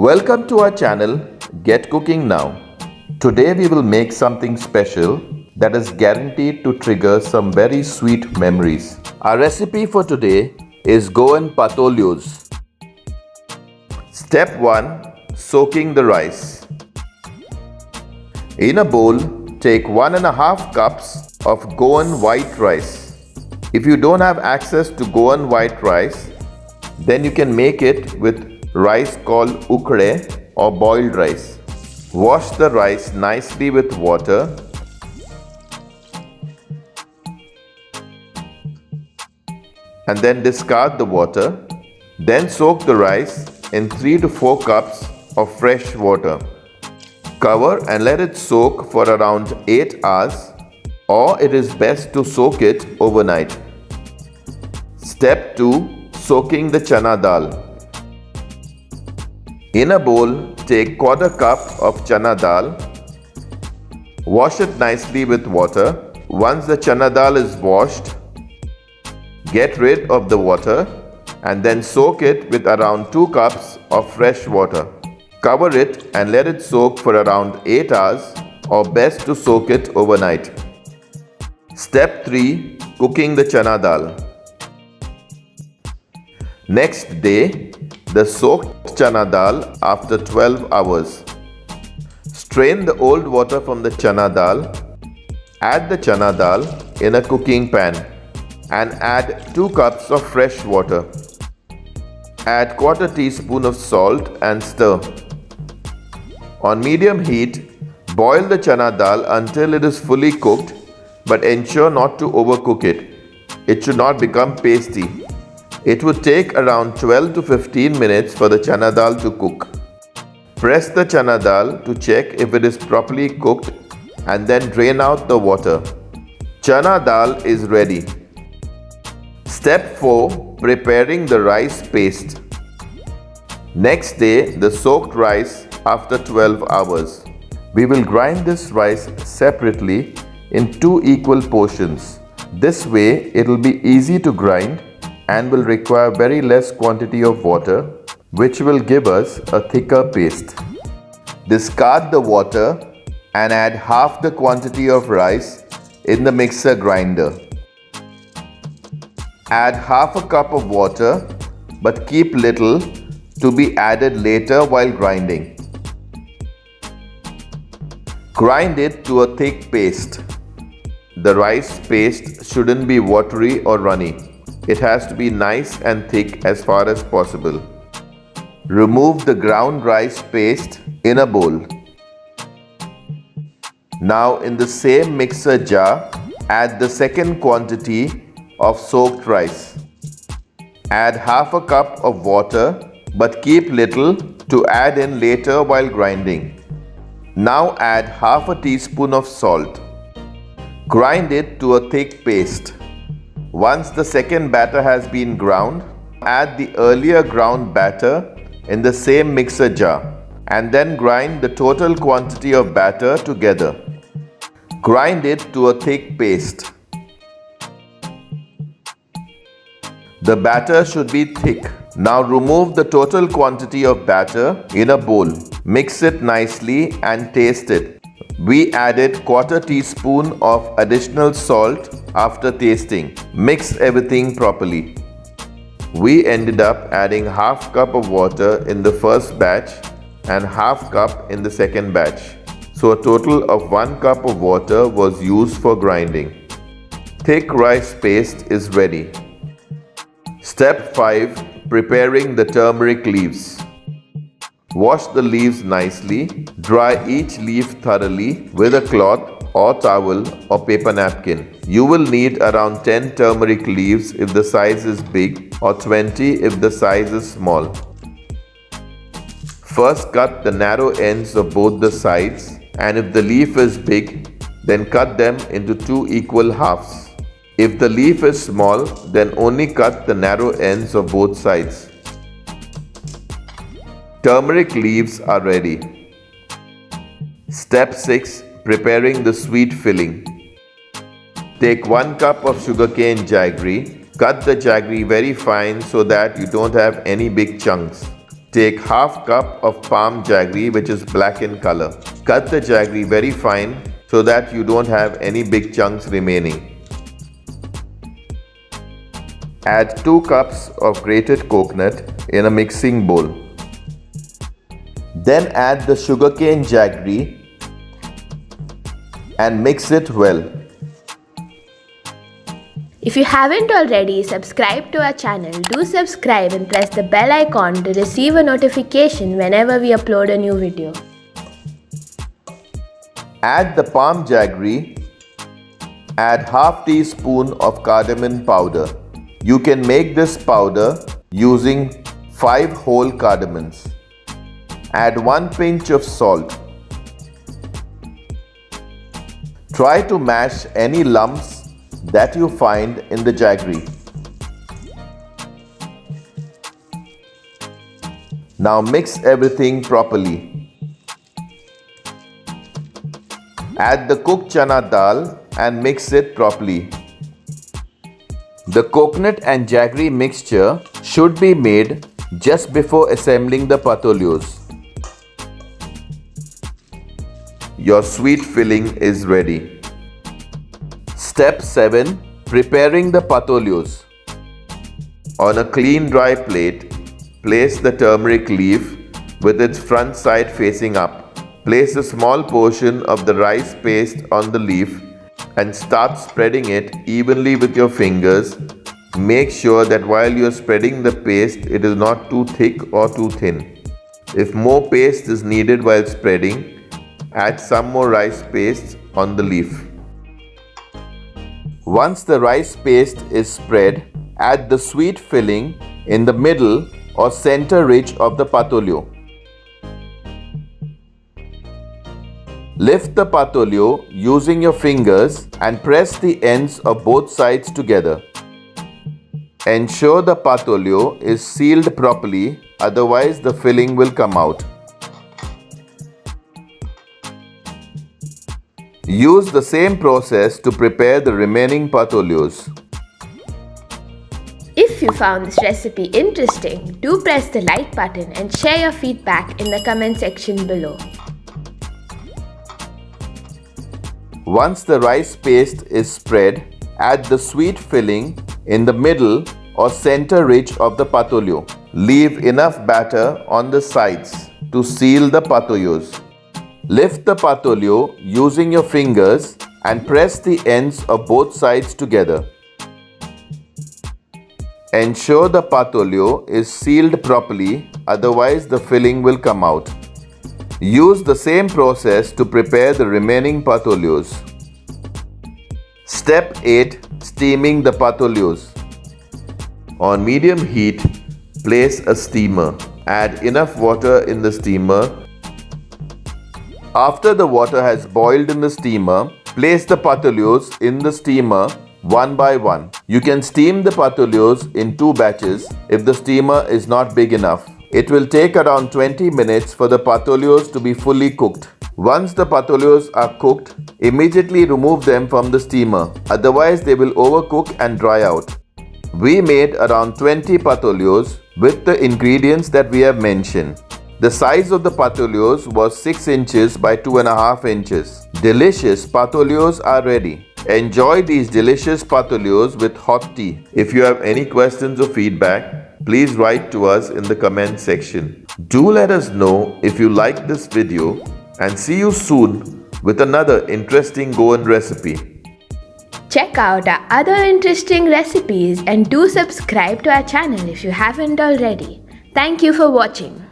Welcome to our channel, Get Cooking Now. Today we will make something special that is guaranteed to trigger some very sweet memories. Our recipe for today is Goan Patoleos. Step 1. Soaking the rice. In a bowl, take 1.5 cups of Goan white rice. If you don't have access to Goan white rice, then you can make it with rice called ukde or boiled rice. Wash the rice nicely with water. And then discard the water. Then soak the rice in 3 to 4 cups of fresh water. Cover and let it soak for around 8 hours, or it is best to soak it overnight. Step 2. Soaking the chana dal. In a bowl, take 1/4 cup of chana dal. Wash it nicely with water. Once the chana dal is washed, get rid of the water and then soak it with around 2 cups of fresh water. Cover it and let it soak for around 8 hours, or best to soak it overnight. Step 3. Cooking the chana dal. Next day, the soaked chana dal after 12 hours. Strain the old water from the chana dal. Add the chana dal in a cooking pan and add 2 cups of fresh water. Add 1/4 teaspoon of salt and stir. On medium heat, boil the chana dal until it is fully cooked, but ensure not to overcook it. It should not become pasty. It would take around 12 to 15 minutes for the chana dal to cook. Press the chana dal to check if it is properly cooked and then drain out the water. Chana dal is ready. Step 4. Preparing the rice paste. Next day, the soaked rice after 12 hours. We will grind this rice separately in 2 equal portions. This way, it will be easy to grind and will require very less quantity of water, which will give us a thicker paste. Discard the water and add half the quantity of rice in the mixer grinder. Add half a cup of water, but keep little to be added later while grinding. Grind it to a thick paste. The rice paste shouldn't be watery or runny. It has to be nice and thick as far as possible. Remove the ground rice paste in a bowl. Now in the same mixer jar, add the second quantity of soaked rice. Add half a cup of water, but keep little to add in later while grinding. Now add half a teaspoon of salt. Grind it to a thick paste. Once the second batter has been ground, add the earlier ground batter in the same mixer jar and then grind the total quantity of batter together. Grind it to a thick paste. The batter should be thick. Now remove the total quantity of batter in a bowl. Mix it nicely and taste it. We added 1/4 teaspoon of additional salt after tasting. Mix everything properly. We ended up adding half cup of water in the first batch and half cup in the second batch. So a total of 1 cup of water was used for grinding. Thick rice paste is ready. Step 5. Preparing the turmeric leaves. Wash the leaves nicely. Dry each leaf thoroughly with a cloth or towel or paper napkin. You will need around 10 turmeric leaves if the size is big, or 20 if the size is small. First cut the narrow ends of both the sides, and if the leaf is big, then cut them into 2 equal halves. If the leaf is small, then only cut the narrow ends of both sides. Turmeric leaves are ready. Step 6. Preparing the sweet filling. Take 1 cup of sugarcane jaggery. Cut the jaggery very fine so that you don't have any big chunks. take half cup of palm jaggery, which is black in color. Cut the jaggery very fine so that you don't have any big chunks remaining. Add 2 cups of grated coconut in a mixing bowl. Then add the sugarcane jaggery and mix it well. If you haven't already subscribed to our channel, do subscribe and press the bell icon to receive a notification whenever we upload a new video. Add the palm jaggery. Add half teaspoon of cardamom powder. You can make this powder using 5 whole cardamoms. Add 1 pinch of salt. Try to mash any lumps that you find in the jaggery. Now mix everything properly. Add the cooked chana dal and mix it properly. The coconut and jaggery mixture should be made just before assembling the patoleos. Your sweet filling is ready. Step 7. Preparing the patoleos. On a clean dry plate, place the turmeric leaf with its front side facing up. Place a small portion of the rice paste on the leaf and start spreading it evenly with your fingers. Make sure that while you are spreading the paste, it is not too thick or too thin. If more paste is needed while spreading, add some more rice paste on the leaf. Once the rice paste is spread, add the sweet filling in the middle or center ridge of the patolyo. Lift the patolyo using your fingers and press the ends of both sides together. Ensure the patolyo is sealed properly, otherwise the filling will come out. Use the same process to prepare the remaining patoleos. If you found this recipe interesting, do press the like button and share your feedback in the comment section below. Once the rice paste is spread, add the sweet filling in the middle or center ridge of the patolyo. Leave enough batter on the sides to seal the patoyos. Lift the patolyo using your fingers and press the ends of both sides together. Ensure the patolyo is sealed properly, otherwise the filling will come out. Use the same process to prepare the remaining patoleos. Step 8. Steaming the patoleos. On medium heat, place a steamer. Add enough water in the steamer. After the water has boiled in the steamer, place the patoleos in the steamer one by one. You can steam the patoleos in 2 batches if the steamer is not big enough. It will take around 20 minutes for the patoleos to be fully cooked. Once the patoleos are cooked, immediately remove them from the steamer, otherwise they will overcook and dry out. We made around 20 patoleos with the ingredients that we have mentioned. The size of the patoleos was 6 inches by 2.5 inches. Delicious patoleos are ready. Enjoy these delicious patoleos with hot tea. If you have any questions or feedback, please write to us in the comment section. Do let us know if you liked this video, and see you soon with another interesting Goan recipe. Check out our other interesting recipes and do subscribe to our channel if you haven't already. Thank you for watching.